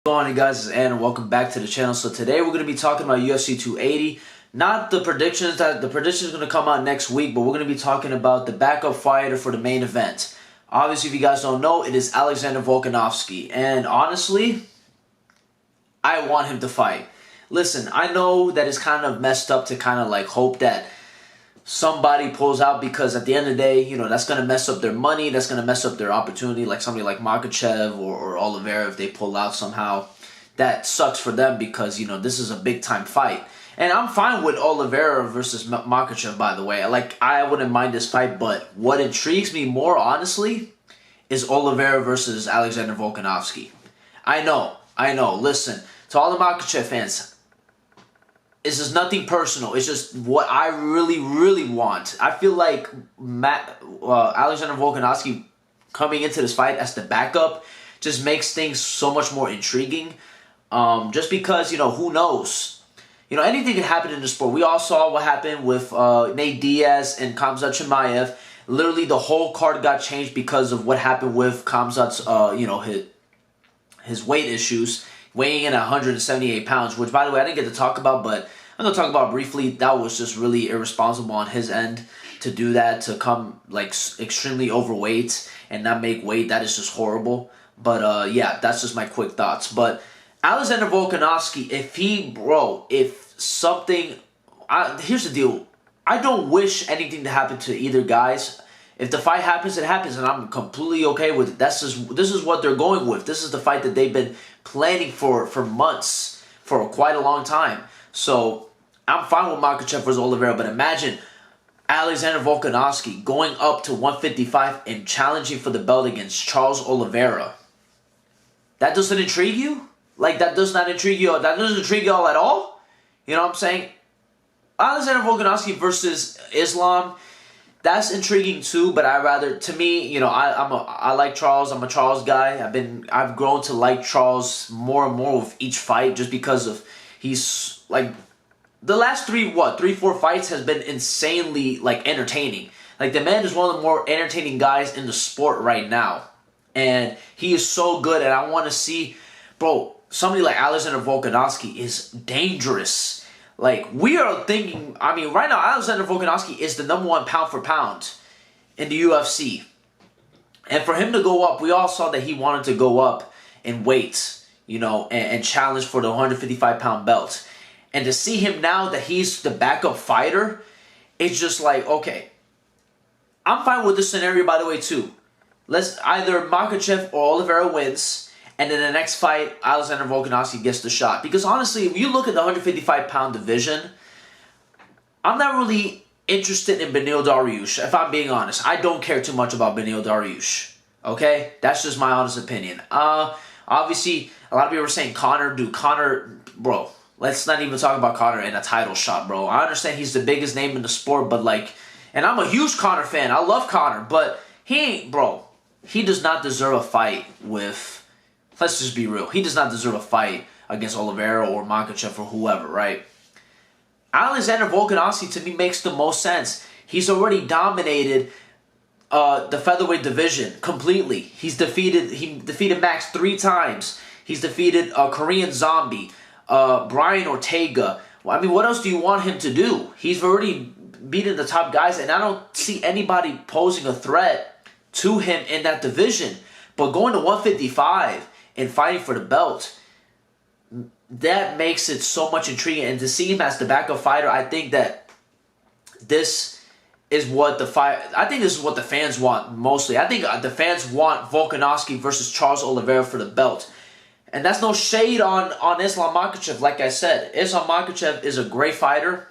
What's going on, guys? It's Ann and welcome back to the channel. So today we're going to be talking about UFC 280. Not the predictions. The predictions are going to come out next week, but we're going to be talking about the backup fighter for the main event. Obviously, if you guys don't know, it is Alexander Volkanovski. And honestly, I want him to fight. Listen, I know that it's kind of messed up to kind of like hope that somebody pulls out, because at the end of the day, you know, that's going to mess up their money. That's going to mess up their opportunity, like somebody like Makhachev or Oliveira, if they pull out somehow. That sucks for them because, you know, this is a big-time fight. And I'm fine with Oliveira versus Makhachev, by the way. I wouldn't mind this fight, but what intrigues me more, honestly, is Oliveira versus Alexander Volkanovski. I know. Listen, to all the Makhachev fans, this is nothing personal. It's just what I really want. I feel like Alexander Volkanovski coming into this fight as the backup just makes things so much more intriguing. Just because, you know, who knows? You know, anything can happen in the sport. We all saw what happened with Nate Diaz and Khamzat Chimaev. Literally, the whole card got changed because of what happened with Khamzat's, his weight issues, weighing in at 178 pounds, which, by the way, I didn't get to talk about, but I'm going to talk about it briefly. That was just really irresponsible on his end to do that, to come, like, extremely overweight and not make weight. That is just horrible. But, yeah, that's just my quick thoughts. But Alexander Volkanovski, here's the deal. I don't wish anything to happen to either guys. If the fight happens, it happens, and I'm completely okay with it. This is what they're going with. This is the fight that they've been planning for months, for quite a long time. So I'm fine with Makhachev versus Oliveira, but imagine Alexander Volkanovski going up to 155 and challenging for the belt against Charles Oliveira. That doesn't intrigue you? Like, that does not intrigue you? That doesn't intrigue you all at all? You know what I'm saying? Alexander Volkanovski versus Islam, that's intriguing too, but to me, you know, I like Charles. I'm a Charles guy. I've grown to like Charles more and more with each fight, just because of he's like the last three, 4 fights has been insanely like entertaining. Like, the man is one of the more entertaining guys in the sport right now, and he is so good. And I want to see, bro, somebody like Alexander Volkanovski is dangerous. Like, we are thinking, I mean, right now, Alexander Volkanovski is the #1 pound for pound in the UFC. And for him to go up, we all saw that he wanted to go up in weight, you know, and challenge for the 155-pound belt. And to see him now that he's the backup fighter, it's just like, okay, I'm fine with this scenario, by the way, too. Let's either Makhachev or Oliveira wins, and in the next fight, Alexander Volkanovski gets the shot. Because honestly, if you look at the 155-pound division, I'm not really interested in Beneil Dariush, if I'm being honest. I don't care too much about Beneil Dariush. Okay? That's just my honest opinion. Obviously, a lot of people are saying Conor. Dude, Conor, bro, let's not even talk about Conor in a title shot, bro. I understand he's the biggest name in the sport, but like, and I'm a huge Conor fan. I love Conor, but he does not deserve a fight with... Let's just be real. He does not deserve a fight against Oliveira or Makhachev or whoever, right? Alexander Volkanovski, to me, makes the most sense. He's already dominated the featherweight division completely. He defeated Max 3 times. He's defeated Korean Zombie, Brian Ortega. I mean, what else do you want him to do? He's already beaten the top guys, and I don't see anybody posing a threat to him in that division. But going to 155... and fighting for the belt, that makes it so much intriguing. And to see him as the backup fighter, I think that this is what the fans want mostly. I think the fans want Volkanovski versus Charles Oliveira for the belt. And that's no shade on Islam Makhachev. Like I said, Islam Makhachev is a great fighter.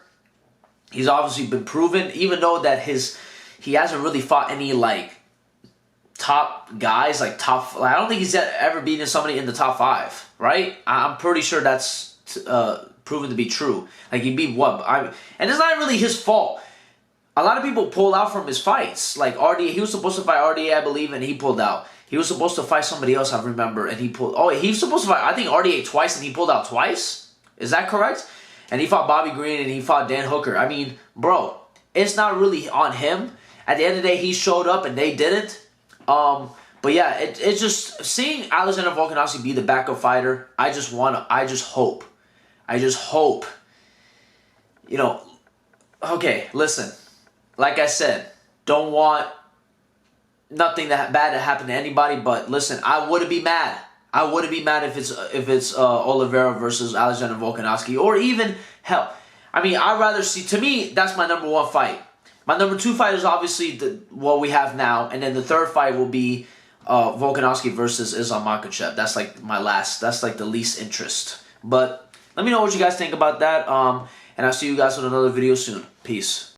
He's obviously been proven, even though that he hasn't really fought any like top guys, like I don't think he's ever beaten somebody in the top 5, right? I'm pretty sure that's proven to be true. Like, he beat what? And it's not really his fault. A lot of people pull out from his fights. Like RDA, he was supposed to fight RDA, I believe, and he pulled out. He was supposed to fight somebody else, I remember, and he pulled. Oh, he was supposed to fight, I think, RDA twice, and he pulled out twice. Is that correct? And he fought Bobby Green, and he fought Dan Hooker. I mean, bro, it's not really on him. At the end of the day, he showed up, and they didn't. But yeah, it's just seeing Alexander Volkanovski be the backup fighter. I just hope, you know. Okay, listen. Like I said, don't want nothing that bad to happen to anybody. But listen, I wouldn't be mad. I wouldn't be mad if it's Oliveira versus Alexander Volkanovski, or even hell. I mean, I'd rather see. To me, that's my number one fight. My number two fight is obviously what we have now, and then the third fight will be Volkanovski versus Islam Makhachev. That's like my last. That's like the least interest. But let me know what you guys think about that. And I'll see you guys in another video soon. Peace.